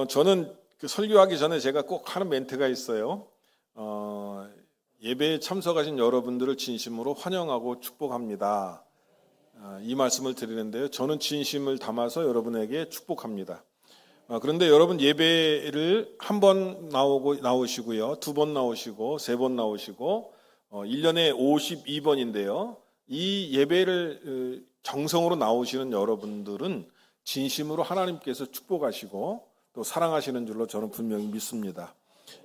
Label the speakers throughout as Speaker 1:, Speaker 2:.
Speaker 1: 저는 설교하기 전에 제가 꼭 하는 멘트가 있어요. 예배에 참석하신 여러분들을 진심으로 환영하고 축복합니다. 이 말씀을 드리는데요. 저는 진심을 담아서 여러분에게 축복합니다. 그런데 여러분 예배를 한 번 나오시고요. 두 번 나오시고 세 번 나오시고 1년에 52번인데요. 이 예배를 정성으로 나오시는 여러분들은 진심으로 하나님께서 축복하시고 또 사랑하시는 줄로 저는 분명히 믿습니다.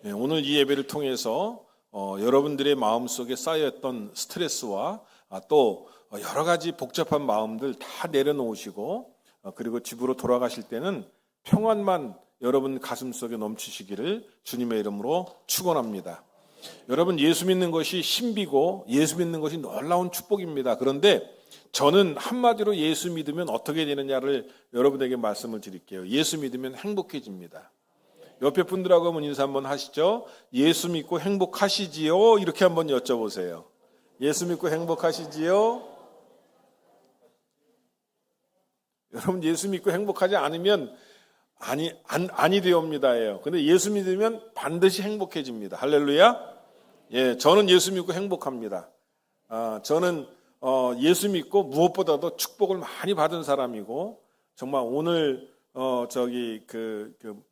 Speaker 1: 오늘 이 예배를 통해서 여러분들의 마음속에 쌓여있던 스트레스와 또 여러 가지 복잡한 마음들 다 내려놓으시고 그리고 집으로 돌아가실 때는 평안만 여러분 가슴속에 넘치시기를 주님의 이름으로 축원합니다. 여러분 예수 믿는 것이 신비고 예수 믿는 것이 놀라운 축복입니다. 그런데 저는 한마디로 예수 믿으면 어떻게 되느냐를 여러분에게 말씀을 드릴게요. 예수 믿으면 행복해집니다. 옆에 분들하고 한번 인사 한번 하시죠. 예수 믿고 행복하시지요? 이렇게 한번 여쭤보세요. 예수 믿고 행복하시지요? 여러분 예수 믿고 행복하지 않으면 아니 되옵니다예요. 근데 예수 믿으면 반드시 행복해집니다. 할렐루야. 예, 저는 예수 믿고 행복합니다. 저는 예수 믿고 무엇보다도 축복을 많이 받은 사람이고 정말 오늘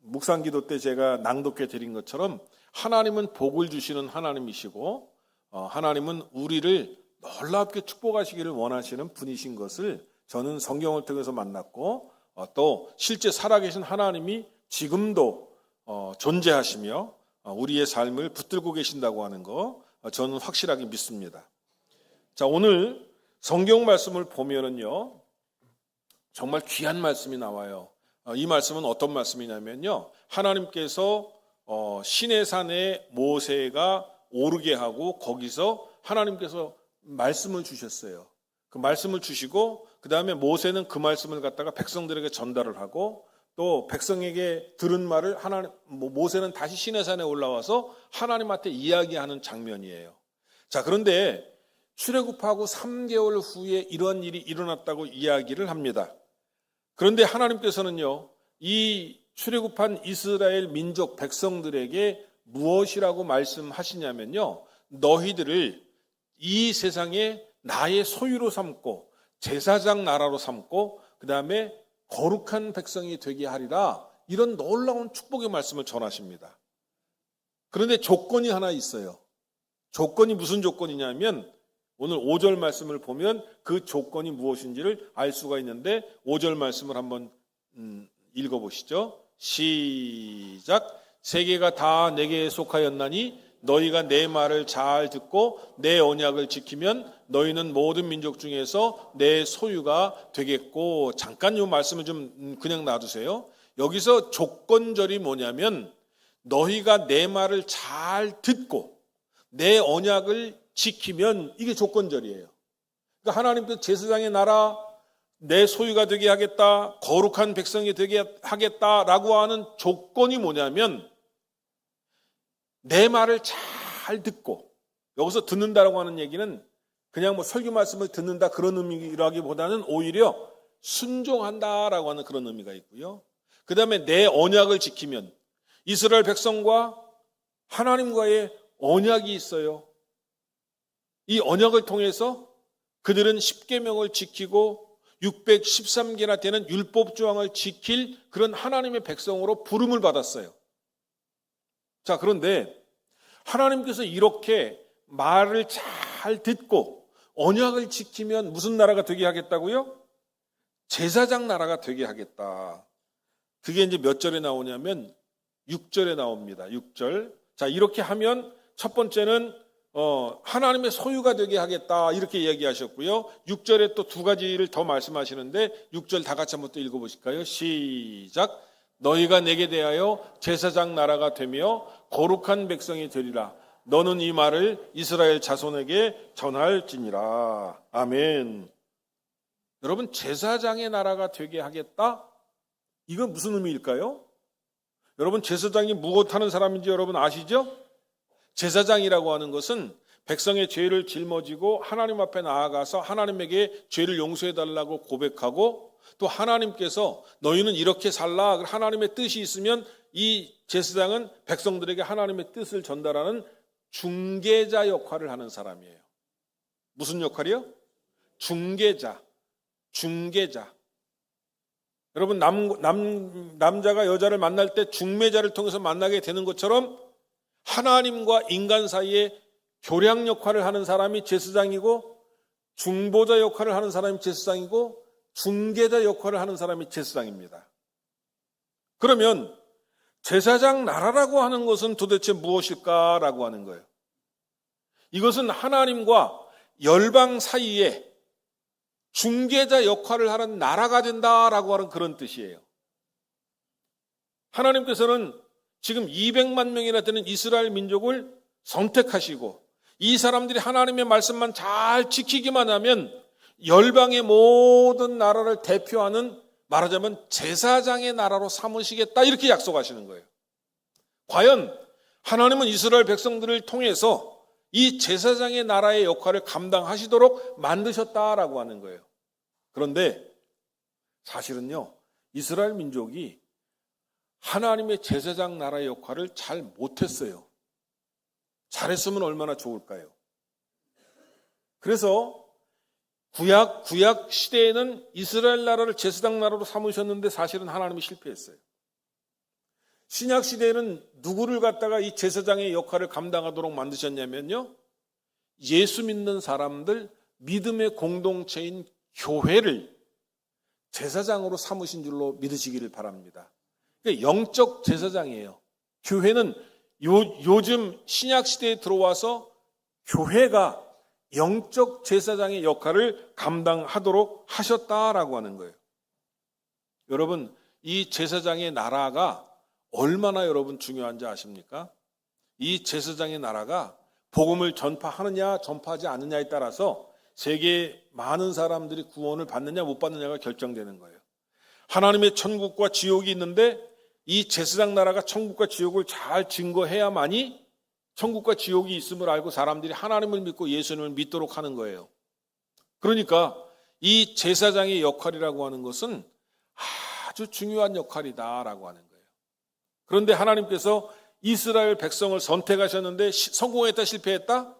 Speaker 1: 묵상 기도 때 제가 낭독해 드린 것처럼 하나님은 복을 주시는 하나님이시고 하나님은 우리를 놀랍게 축복하시기를 원하시는 분이신 것을 저는 성경을 통해서 만났고 또 실제 살아계신 하나님이 지금도 존재하시며 우리의 삶을 붙들고 계신다고 하는 거 저는 확실하게 믿습니다. 자, 오늘 성경 말씀을 보면은요 정말 귀한 말씀이 나와요. 이 말씀은 어떤 말씀이냐면요, 하나님께서 시내산에 모세가 오르게 하고 거기서 하나님께서 말씀을 주셨어요. 그 말씀을 주시고 그 다음에 모세는 그 말씀을 갖다가 백성들에게 전달을 하고 또 백성에게 들은 말을 모세는 다시 시내산에 올라와서 하나님한테 이야기하는 장면이에요. 자, 그런데 출애굽하고 3개월 후에 이런 일이 일어났다고 이야기를 합니다. 그런데 하나님께서는요, 이 출애굽한 이스라엘 민족 백성들에게 무엇이라고 말씀하시냐면요, 너희들을 이 세상에 나의 소유로 삼고 제사장 나라로 삼고 그 다음에 거룩한 백성이 되게 하리라, 이런 놀라운 축복의 말씀을 전하십니다. 그런데 조건이 하나 있어요. 조건이 무슨 조건이냐면 오늘 5절 말씀을 보면 그 조건이 무엇인지를 알 수가 있는데 5절 말씀을 한번 읽어보시죠. 시작. 세계가 다 내게 속하였나니 너희가 내 말을 잘 듣고 내 언약을 지키면 너희는 모든 민족 중에서 내 소유가 되겠고. 잠깐 이 말씀을 좀 그냥 놔두세요. 여기서 조건절이 뭐냐면 너희가 내 말을 잘 듣고 내 언약을 지키면, 이게 조건절이에요. 그러니까 하나님께서 제사장의 나라 내 소유가 되게 하겠다, 거룩한 백성이 되게 하겠다라고 하는 조건이 뭐냐면 내 말을 잘 듣고, 여기서 듣는다라고 하는 얘기는 그냥 설교 말씀을 듣는다 그런 의미라기보다는 오히려 순종한다라고 하는 그런 의미가 있고요. 그 다음에 내 언약을 지키면, 이스라엘 백성과 하나님과의 언약이 있어요. 이 언약을 통해서 그들은 10계명을 지키고 613개나 되는 율법 조항을 지킬 그런 하나님의 백성으로 부름을 받았어요. 자, 그런데 하나님께서 이렇게 말을 잘 듣고 언약을 지키면 무슨 나라가 되게 하겠다고요? 제사장 나라가 되게 하겠다. 그게 이제 몇 절에 나오냐면 6절에 나옵니다. 6절. 자, 이렇게 하면 첫 번째는 하나님의 소유가 되게 하겠다, 이렇게 이야기하셨고요. 6절에 또 두 가지를 더 말씀하시는데 6절 다 같이 한번 또 읽어보실까요? 시작. 너희가 내게 대하여 제사장 나라가 되며 거룩한 백성이 되리라. 너는 이 말을 이스라엘 자손에게 전할지니라. 아멘. 여러분, 제사장의 나라가 되게 하겠다? 이건 무슨 의미일까요? 여러분, 제사장이 무엇하는 사람인지 여러분 아시죠? 제사장이라고 하는 것은 백성의 죄를 짊어지고 하나님 앞에 나아가서 하나님에게 죄를 용서해달라고 고백하고 또 하나님께서 너희는 이렇게 살라, 하나님의 뜻이 있으면 이 제사장은 백성들에게 하나님의 뜻을 전달하는 중개자 역할을 하는 사람이에요. 무슨 역할이요? 중개자. 여러분, 남자가 여자를 만날 때 중매자를 통해서 만나게 되는 것처럼 하나님과 인간 사이에 교량 역할을 하는 사람이 제사장이고, 중보자 역할을 하는 사람이 제사장이고, 중개자 역할을 하는 사람이 제사장입니다. 그러면 제사장 나라라고 하는 것은 도대체 무엇일까라고 하는 거예요. 이것은 하나님과 열방 사이에 중개자 역할을 하는 나라가 된다라고 하는 그런 뜻이에요. 하나님께서는 지금 200만 명이나 되는 이스라엘 민족을 선택하시고 이 사람들이 하나님의 말씀만 잘 지키기만 하면 열방의 모든 나라를 대표하는, 말하자면 제사장의 나라로 삼으시겠다, 이렇게 약속하시는 거예요. 과연 하나님은 이스라엘 백성들을 통해서 이 제사장의 나라의 역할을 감당하시도록 만드셨다라고 하는 거예요. 그런데 사실은요, 이스라엘 민족이 하나님의 제사장 나라의 역할을 잘 못했어요. 잘했으면 얼마나 좋을까요? 그래서 구약 시대에는 이스라엘 나라를 제사장 나라로 삼으셨는데 사실은 하나님이 실패했어요. 신약 시대에는 누구를 갖다가 이 제사장의 역할을 감당하도록 만드셨냐면요, 예수 믿는 사람들, 믿음의 공동체인 교회를 제사장으로 삼으신 줄로 믿으시기를 바랍니다. 그러니까 영적 제사장이에요. 교회는 요즘 신약 시대에 들어와서 교회가 영적 제사장의 역할을 감당하도록 하셨다라고 하는 거예요. 여러분, 이 제사장의 나라가 얼마나 여러분 중요한지 아십니까? 이 제사장의 나라가 복음을 전파하느냐 전파하지 않느냐에 따라서 세계의 많은 사람들이 구원을 받느냐 못 받느냐가 결정되는 거예요. 하나님의 천국과 지옥이 있는데 이 제사장 나라가 천국과 지옥을 잘 증거해야만이 천국과 지옥이 있음을 알고 사람들이 하나님을 믿고 예수님을 믿도록 하는 거예요. 그러니까 이 제사장의 역할이라고 하는 것은 아주 중요한 역할이다라고 하는 거예요. 그런데 하나님께서 이스라엘 백성을 선택하셨는데 성공했다 실패했다?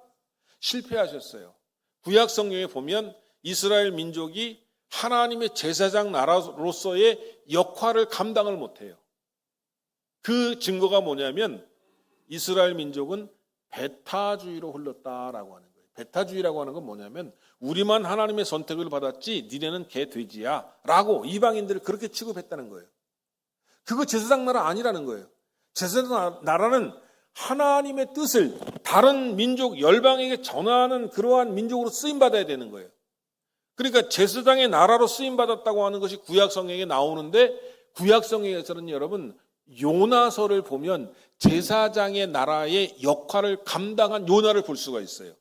Speaker 1: 실패하셨어요. 구약 성경에 보면 이스라엘 민족이 하나님의 제사장 나라로서의 역할을 감당을 못해요. 그 증거가 뭐냐면 이스라엘 민족은 배타주의로 흘렀다라고 하는 거예요. 배타주의라고 하는 건 뭐냐면 우리만 하나님의 선택을 받았지 니네는 개 돼지야 라고 이방인들을 그렇게 취급했다는 거예요. 그거 제사장 나라 아니라는 거예요. 제사장 나라는 하나님의 뜻을 다른 민족 열방에게 전하는 그러한 민족으로 쓰임받아야 되는 거예요. 그러니까 제사장의 나라로 쓰임받았다고 하는 것이 구약성경에 나오는데 구약성경에서는 여러분 요나서를 보면 제사장의 나라의 역할을 감당한 요나를 볼 수가 있어요.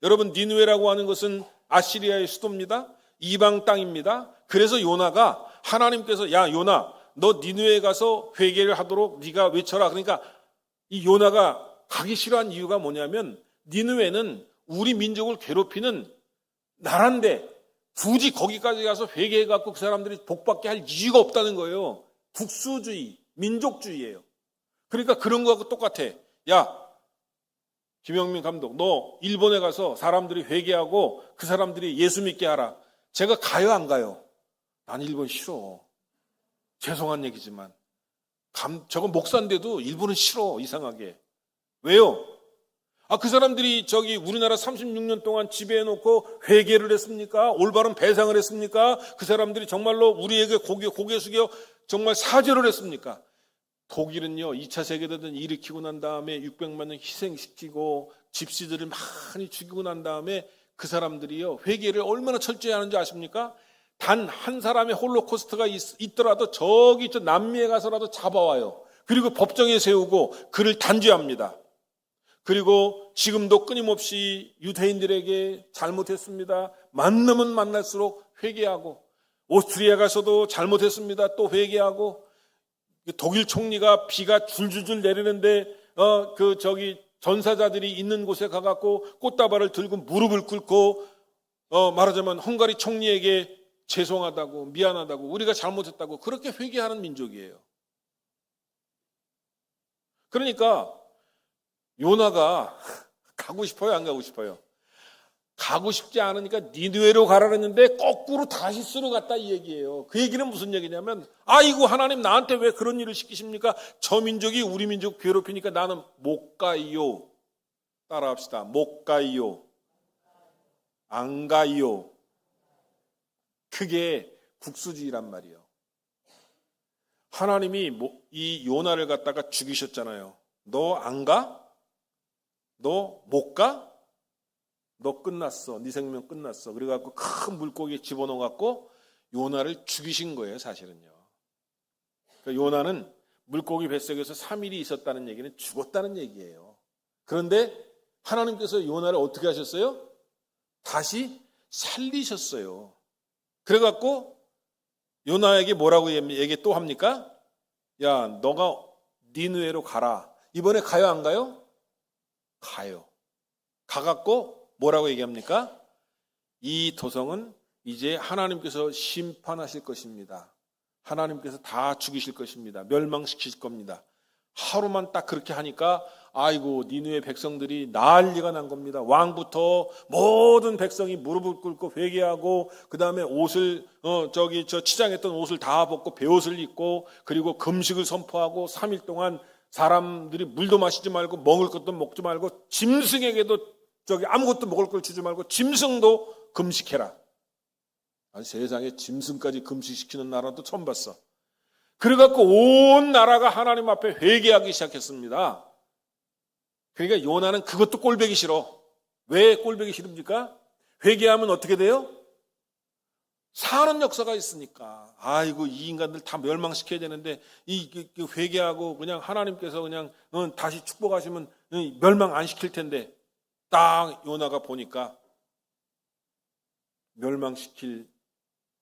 Speaker 1: 여러분 니느웨라고 하는 것은 아시리아의 수도입니다. 이방 땅입니다. 그래서 요나가 하나님께서 야 요나 너 니느웨에 가서 회개를 하도록 네가 외쳐라. 그러니까 이 요나가 가기 싫어한 이유가 뭐냐면 니느웨는 우리 민족을 괴롭히는 나라인데 굳이 거기까지 가서 회개해갖고 그 사람들이 복받게 할 이유가 없다는 거예요. 국수주의, 민족주의예요. 그러니까 그런 거하고 똑같아. 야 김영민 감독 너 일본에 가서 사람들이 회개하고 그 사람들이 예수 믿게 하라. 제가 가요 안 가요? 난 일본 싫어. 죄송한 얘기지만 저건 목사인데도 일본은 싫어. 이상하게. 왜요? 그 사람들이 우리나라 36년 동안 지배해놓고 회개를 했습니까? 올바른 배상을 했습니까? 그 사람들이 정말로 우리에게 고개 숙여 정말 사죄를 했습니까? 독일은요 2차 세계대전 일으키고 난 다음에 600만 명 희생시키고 집시들을 많이 죽이고 난 다음에 그 사람들이요 회개를 얼마나 철저히 하는지 아십니까? 단 한 사람의 홀로코스트가 있더라도 저기 저 남미에 가서라도 잡아와요. 그리고 법정에 세우고 그를 단죄합니다. 그리고 지금도 끊임없이 유대인들에게 잘못했습니다. 만나면 만날수록 회개하고 오스트리아 가서도 잘못했습니다. 또 회개하고 독일 총리가 비가 줄줄줄 내리는데 전사자들이 있는 곳에 가갖고 꽃다발을 들고 무릎을 꿇고 말하자면 헝가리 총리에게 죄송하다고 미안하다고 우리가 잘못했다고 그렇게 회개하는 민족이에요. 그러니까 요나가 가고 싶어요, 안 가고 싶어요? 가고 싶지 않으니까 니느웨로 가라 그랬는데 거꾸로 다시스로 갔다 이 얘기예요. 그 얘기는 무슨 얘기냐면, 아이고 하나님 나한테 왜 그런 일을 시키십니까? 저 민족이 우리 민족 괴롭히니까 나는 못 가요. 따라합시다. 못 가요. 안 가요. 그게 국수주의란 말이에요. 하나님이 이 요나를 갖다가 죽이셨잖아요. 너 안 가? 너 못 가? 너 끝났어. 네 생명 끝났어. 그래갖고 큰 물고기에 집어넣어갖고 요나를 죽이신 거예요, 사실은요. 그러니까 요나는 물고기 뱃속에서 3일이 있었다는 얘기는 죽었다는 얘기예요. 그런데 하나님께서 요나를 어떻게 하셨어요? 다시 살리셨어요. 그래갖고 요나에게 뭐라고 얘기 또 합니까? 야, 너가 니느웨로 가라. 이번에 가요, 안 가요? 가요. 가갖고 뭐라고 얘기합니까? 이 도성은 이제 하나님께서 심판하실 것입니다. 하나님께서 다 죽이실 것입니다. 멸망시키실 겁니다. 하루만 딱 그렇게 하니까 아이고 니느웨 백성들이 난리가 난 겁니다. 왕부터 모든 백성이 무릎을 꿇고 회개하고 그 다음에 옷을 저 치장했던 옷을 다 벗고 베옷을 입고 그리고 금식을 선포하고 3일 동안 사람들이 물도 마시지 말고 먹을 것도 먹지 말고 짐승에게도 아무것도 먹을 걸 주지 말고 짐승도 금식해라. 아니, 세상에 짐승까지 금식시키는 나라도 처음 봤어. 그래갖고 온 나라가 하나님 앞에 회개하기 시작했습니다. 그러니까 요나는 그것도 꼴보기 싫어. 왜 꼴보기 싫습니까? 회개하면 어떻게 돼요? 사는 역사가 있으니까. 아이고 이 인간들 다 멸망시켜야 되는데 이 회개하고 그냥 하나님께서 그냥 다시 축복하시면 멸망 안 시킬 텐데 딱 요나가 보니까 멸망시킬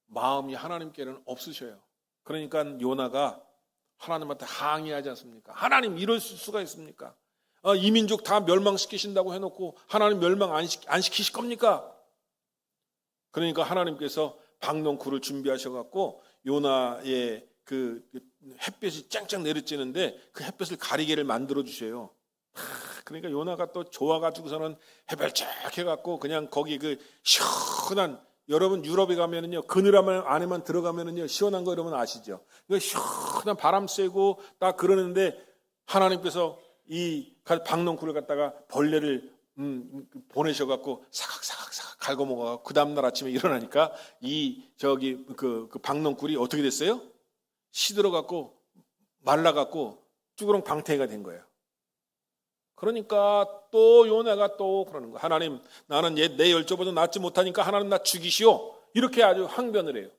Speaker 1: 마음이 하나님께는 없으셔요. 그러니까 요나가 하나님한테 항의하지 않습니까? 하나님 이럴 수가 있습니까? 이 민족 다 멸망시키신다고 해놓고 하나님 멸망 안 시키실 겁니까? 그러니까 하나님께서 박농쿨을 준비하셔갖고 요나의 그 햇볕이 짱짱 내리쬐는데 그 햇볕을 가리개를 만들어 주셔요. 그러니까 요나가 또 좋아가지고서는 해발짝 해갖고 그냥 거기 그 시원한, 여러분 유럽에 가면은요 그늘 안에만 들어가면은요 시원한 거 여러분 아시죠? 그 시원한 바람 쐬고 딱 그러는데 하나님께서 이 박농쿨을 갖다가 벌레를 보내셔갖고 사각사각 갉아먹어갖고 그 다음날 아침에 일어나니까 그 박농쿨이 어떻게 됐어요? 시들어갖고 말라갖고 쭈그렁 방태가 된 거예요. 그러니까 또 요나가 또 그러는 거예요. 하나님 나는 내 열조보다 낫지 못하니까 하나님 나 죽이시오. 이렇게 아주 항변을 해요.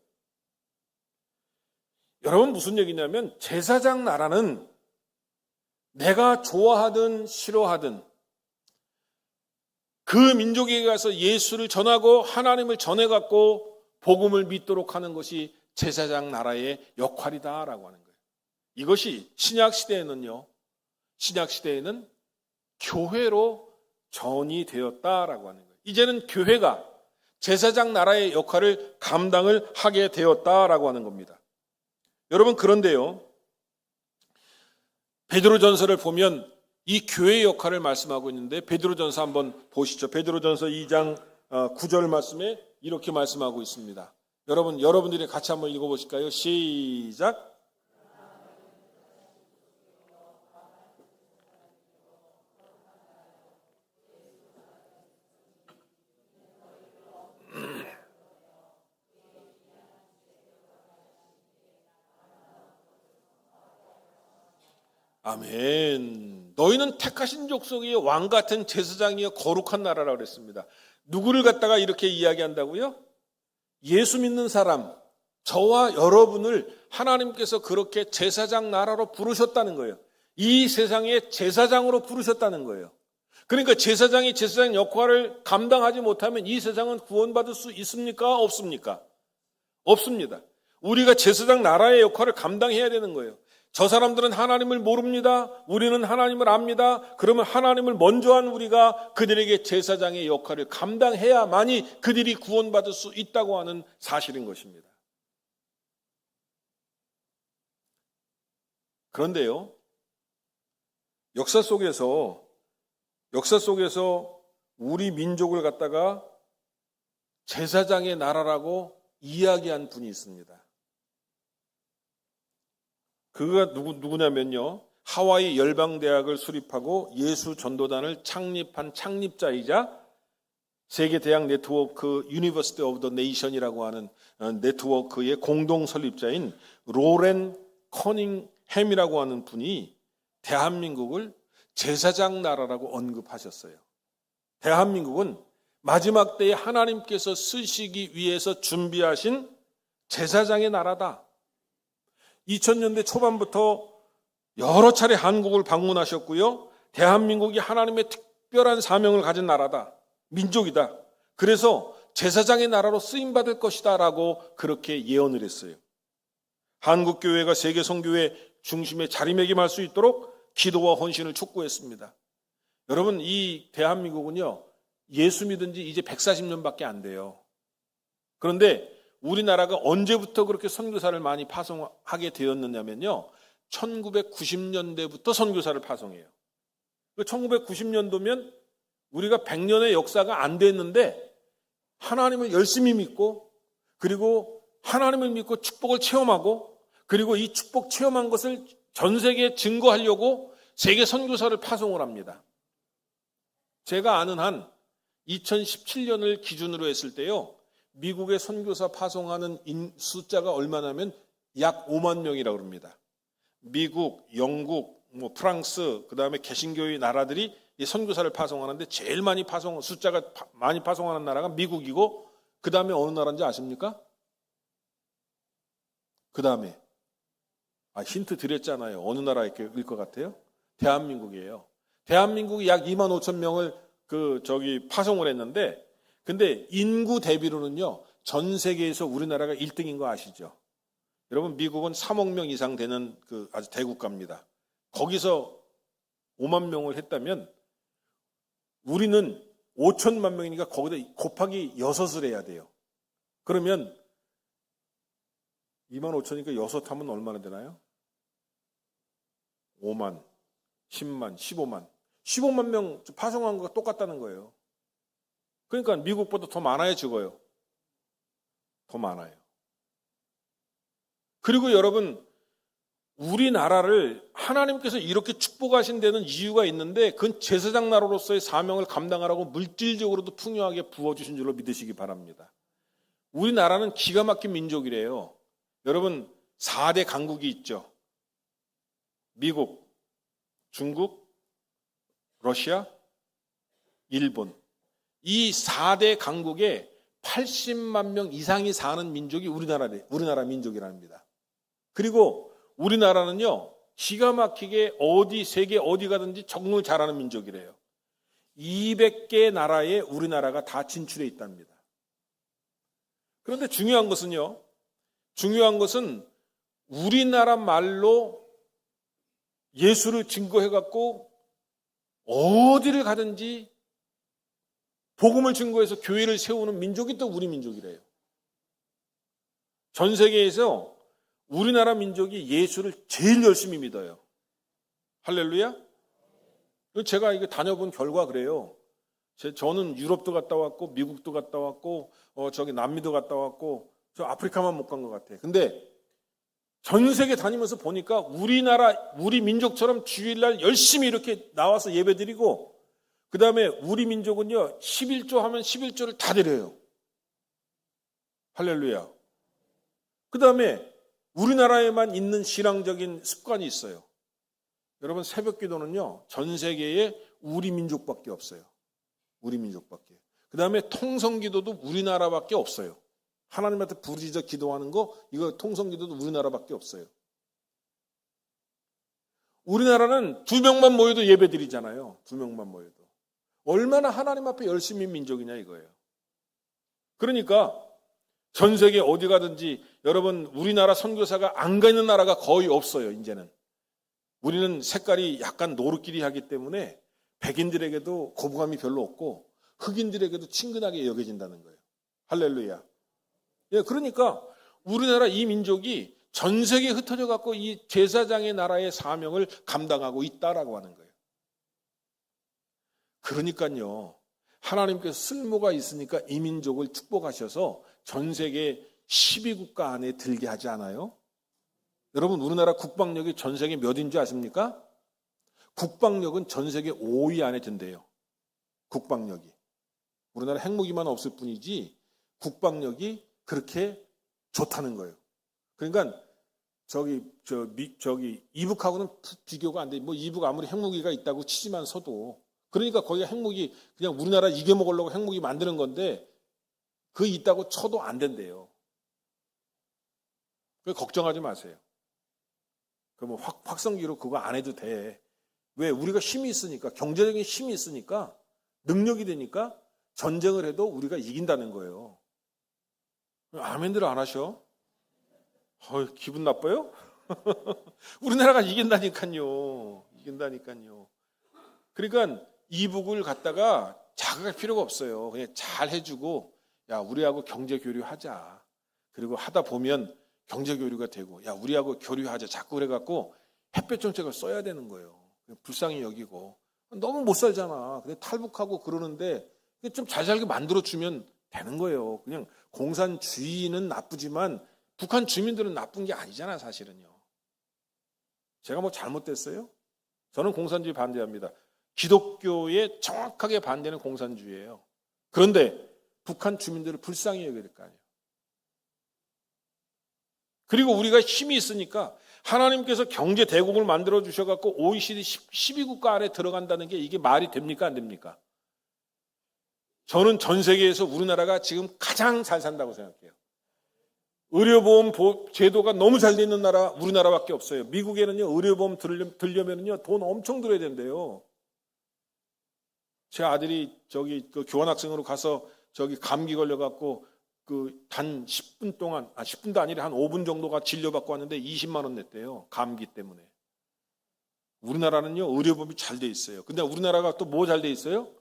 Speaker 1: 여러분 무슨 얘기냐면 제사장 나라는 내가 좋아하든 싫어하든 그 민족에게 가서 예수를 전하고 하나님을 전해갖고 복음을 믿도록 하는 것이 제사장 나라의 역할이다라고 하는 거예요. 이것이 신약시대에는 교회로 전이 되었다라고 하는 거예요. 이제는 교회가 제사장 나라의 역할을 감당을 하게 되었다라고 하는 겁니다. 여러분 그런데요, 베드로전서를 보면 이 교회의 역할을 말씀하고 있는데 베드로전서 한번 보시죠. 베드로전서 2장 9절 말씀에 이렇게 말씀하고 있습니다. 여러분들이 같이 한번 읽어보실까요? 시작. 아멘. 너희는 택하신 족속이요 왕 같은 제사장이요 거룩한 나라라고 그랬습니다. 누구를 갖다가 이렇게 이야기한다고요? 예수 믿는 사람, 저와 여러분을 하나님께서 그렇게 제사장 나라로 부르셨다는 거예요. 이 세상의 제사장으로 부르셨다는 거예요. 그러니까 제사장이 제사장 역할을 감당하지 못하면 이 세상은 구원받을 수 있습니까? 없습니까? 없습니다. 우리가 제사장 나라의 역할을 감당해야 되는 거예요. 저 사람들은 하나님을 모릅니다. 우리는 하나님을 압니다. 그러면 하나님을 먼저 한 우리가 그들에게 제사장의 역할을 감당해야만이 그들이 구원받을 수 있다고 하는 사실인 것입니다. 그런데요, 역사 속에서 우리 민족을 갖다가 제사장의 나라라고 이야기한 분이 있습니다. 그가 누구냐면요. 하와이 열방대학을 수립하고 예수 전도단을 창립한 창립자이자 세계 대학 네트워크 유니버시티 오브 더 네이션이라고 하는 네트워크의 공동 설립자인 로렌 커닝햄이라고 하는 분이 대한민국을 제사장 나라라고 언급하셨어요. 대한민국은 마지막 때에 하나님께서 쓰시기 위해서 준비하신 제사장의 나라다. 2000년대 초반부터 여러 차례 한국을 방문하셨고요. 대한민국이 하나님의 특별한 사명을 가진 나라다. 민족이다. 그래서 제사장의 나라로 쓰임받을 것이다 라고 그렇게 예언을 했어요. 한국교회가 세계 선교의 중심에 자리매김할 수 있도록 기도와 헌신을 촉구했습니다. 여러분, 이 대한민국은요, 예수 믿은 지 이제 140년밖에 안 돼요. 그런데 우리나라가 언제부터 그렇게 선교사를 많이 파송하게 되었느냐면요, 1990년대부터 선교사를 파송해요. 1990년도면 우리가 100년의 역사가 안 됐는데 하나님을 열심히 믿고, 그리고 하나님을 믿고 축복을 체험하고, 그리고 이 축복 체험한 것을 전 세계에 증거하려고 세계 선교사를 파송을 합니다. 제가 아는 한 2017년을 기준으로 했을 때요, 미국의 선교사 파송하는 숫자가 얼마냐면 약 5만 명이라고 합니다. 미국, 영국, 프랑스, 그 다음에 개신교의 나라들이 이 선교사를 파송하는데 제일 많이 숫자가 많이 파송하는 나라가 미국이고, 그 다음에 어느 나라인지 아십니까? 그 다음에 힌트 드렸잖아요. 어느 나라일 것 같아요? 대한민국이에요. 대한민국이 약 2만 5천 명을 파송을 했는데, 근데 인구 대비로는요, 전 세계에서 우리나라가 1등인 거 아시죠? 여러분, 미국은 3억 명 이상 되는 아주 대국가입니다. 거기서 5만 명을 했다면 우리는 5천만 명이니까 거기다 곱하기 6을 해야 돼요. 그러면 2만 5천이니까 6 하면 얼마나 되나요? 5만, 10만, 15만. 15만 명 파송한 거가 똑같다는 거예요. 그러니까 미국보다 더 많아요, 적어요? 더 많아요. 그리고 여러분, 우리나라를 하나님께서 이렇게 축복하신 데는 이유가 있는데, 그건 제사장 나라로서의 사명을 감당하라고 물질적으로도 풍요하게 부어주신 줄로 믿으시기 바랍니다. 우리나라는 기가 막힌 민족이래요. 여러분, 4대 강국이 있죠. 미국, 중국, 러시아, 일본. 이 4대 강국에 80만 명 이상이 사는 민족이 우리나라 민족이랍니다. 그리고 우리나라는요, 기가 막히게 세계 어디 가든지 적응을 잘하는 민족이래요. 200개 나라에 우리나라가 다 진출해 있답니다. 그런데 중요한 것은 우리나라 말로 예수를 증거해갖고 어디를 가든지 복음을 증거해서 교회를 세우는 민족이 또 우리 민족이래요. 전 세계에서 우리나라 민족이 예수를 제일 열심히 믿어요. 할렐루야? 제가 이거 다녀본 결과 그래요. 저는 유럽도 갔다 왔고, 미국도 갔다 왔고, 남미도 갔다 왔고, 저 아프리카만 못 간 것 같아요. 근데 전 세계 다니면서 보니까 우리 민족처럼 주일날 열심히 이렇게 나와서 예배드리고, 그 다음에 우리 민족은요, 11조 하면 11조를 다 드려요. 할렐루야. 그 다음에 우리나라에만 있는 신앙적인 습관이 있어요. 여러분, 새벽 기도는요, 전 세계에 우리 민족밖에 없어요. 우리 민족밖에. 그 다음에 통성 기도도 우리나라밖에 없어요. 하나님한테 부르짖어 기도하는 거, 이거 통성 기도도 우리나라밖에 없어요. 우리나라는 2명만 모여도 예배 드리잖아요. 2명만 모여도. 얼마나 하나님 앞에 열심히 민족이냐 이거예요. 그러니까 전 세계 어디 가든지 여러분, 우리나라 선교사가 안 가는 나라가 거의 없어요. 이제는 우리는 색깔이 약간 노릇끼리하기 때문에 백인들에게도 거부감이 별로 없고 흑인들에게도 친근하게 여겨진다는 거예요. 할렐루야. 예, 그러니까 우리나라 이 민족이 전 세계에 흩어져 갖고 이 제사장의 나라의 사명을 감당하고 있다라고 하는 거예요. 그러니까요. 하나님께서 쓸모가 있으니까 이 민족을 축복하셔서 전 세계 12국가 안에 들게 하지 않아요? 여러분, 우리나라 국방력이 전 세계 몇인 줄 아십니까? 국방력은 전 세계 5위 안에 든대요. 국방력이. 우리나라 핵무기만 없을 뿐이지 국방력이 그렇게 좋다는 거예요. 그러니까 이북하고는 비교가 안 돼. 뭐 이북 아무리 핵무기가 있다고 치지만서도, 그러니까 거기가 핵무기 그냥 우리나라 이겨먹으려고 핵무기 만드는 건데 그 있다고 쳐도 안 된대요. 걱정하지 마세요. 그 뭐 확성기로 그거 안 해도 돼. 왜? 우리가 힘이 있으니까, 경제적인 힘이 있으니까, 능력이 되니까 전쟁을 해도 우리가 이긴다는 거예요. 아멘들 안 하셔? 기분 나빠요? 우리나라가 이긴다니까요. 이긴다니까요. 그러니까 이북을 갖다가 자극할 필요가 없어요. 그냥 잘 해주고, 야, 우리하고 경제 교류하자. 그리고 하다 보면 경제 교류가 되고, 야, 우리하고 교류하자. 자꾸 그래갖고 햇볕 정책을 써야 되는 거예요. 불쌍히 여기고. 너무 못 살잖아. 근데 탈북하고 그러는데 좀 잘 살게 만들어주면 되는 거예요. 그냥 공산주의는 나쁘지만 북한 주민들은 나쁜 게 아니잖아, 사실은요. 제가 뭐 잘못됐어요? 저는 공산주의 반대합니다. 기독교에 정확하게 반대는 공산주의예요. 그런데 북한 주민들을 불쌍히 여겨야 될 거 아니에요. 그리고 우리가 힘이 있으니까 하나님께서 경제 대국을 만들어 주셔갖고 OECD 12국가 안에 들어간다는 게 이게 말이 됩니까? 안 됩니까? 저는 전 세계에서 우리나라가 지금 가장 잘 산다고 생각해요. 의료보험 제도가 너무 잘 돼 있는 나라 우리나라밖에 없어요. 미국에는요, 의료보험 들려면요 돈 엄청 들어야 된대요. 제 아들이 그 교환학생으로 가서 감기 걸려갖고 단 10분 동안, 10분도 아니라 한 5분 정도가 진료받고 왔는데 20만 원 냈대요. 감기 때문에. 우리나라는요, 의료보험이 잘 돼 있어요. 근데 우리나라가 또 뭐 잘 돼 있어요?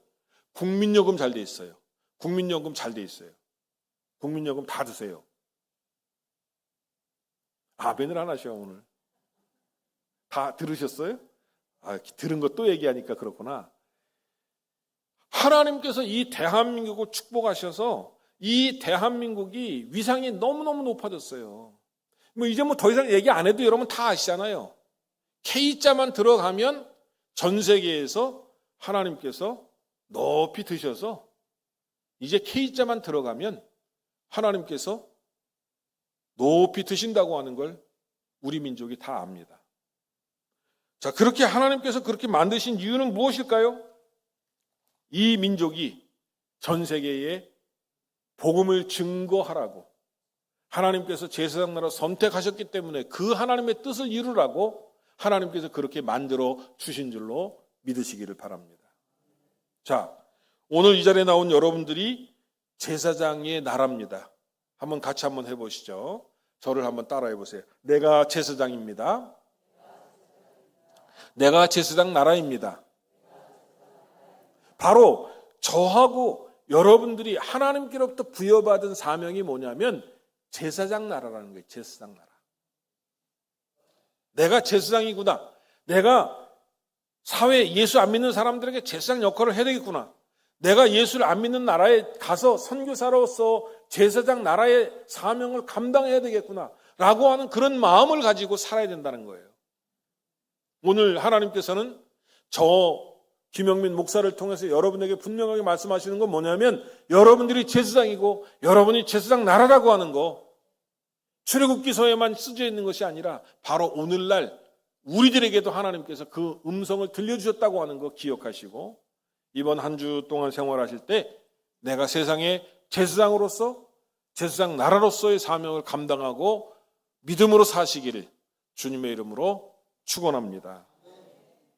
Speaker 1: 국민요금 잘 돼 있어요. 국민연금 잘 돼 있어요. 국민연금 다 드세요. 아멘을 안 하셔, 오늘. 다 들으셨어요? 들은 거 또 얘기하니까 그렇구나. 하나님께서 이 대한민국을 축복하셔서 이 대한민국이 위상이 너무너무 높아졌어요. 이제 더 이상 얘기 안 해도 여러분 다 아시잖아요. K자만 들어가면 전 세계에서 하나님께서 높이 드셔서 이제 K자만 들어가면 하나님께서 높이 드신다고 하는 걸 우리 민족이 다 압니다. 자, 그렇게 하나님께서 그렇게 만드신 이유는 무엇일까요? 이 민족이 전 세계에 복음을 증거하라고 하나님께서 제사장 나라 선택하셨기 때문에 그 하나님의 뜻을 이루라고 하나님께서 그렇게 만들어 주신 줄로 믿으시기를 바랍니다. 자, 오늘 이 자리에 나온 여러분들이 제사장의 나라입니다. 같이 한번 해보시죠. 저를 한번 따라해 보세요. 내가 제사장입니다. 내가 제사장 나라입니다. 바로 저하고 여러분들이 하나님께로부터 부여받은 사명이 뭐냐면 제사장 나라라는 거예요. 제사장 나라. 내가 제사장이구나. 내가 사회에 예수 안 믿는 사람들에게 제사장 역할을 해야 되겠구나. 내가 예수를 안 믿는 나라에 가서 선교사로서 제사장 나라의 사명을 감당해야 되겠구나 라고 하는 그런 마음을 가지고 살아야 된다는 거예요. 오늘 하나님께서는 김영민 목사를 통해서 여러분에게 분명하게 말씀하시는 건 뭐냐면 여러분들이 제사장이고 여러분이 제사장 나라라고 하는 거, 출애굽기서에만 쓰여 있는 것이 아니라 바로 오늘날 우리들에게도 하나님께서 그 음성을 들려주셨다고 하는 거 기억하시고 이번 한 주 동안 생활하실 때 내가 세상의 제사장으로서 제사장 나라로서의 사명을 감당하고 믿음으로 사시기를 주님의 이름으로 축원합니다.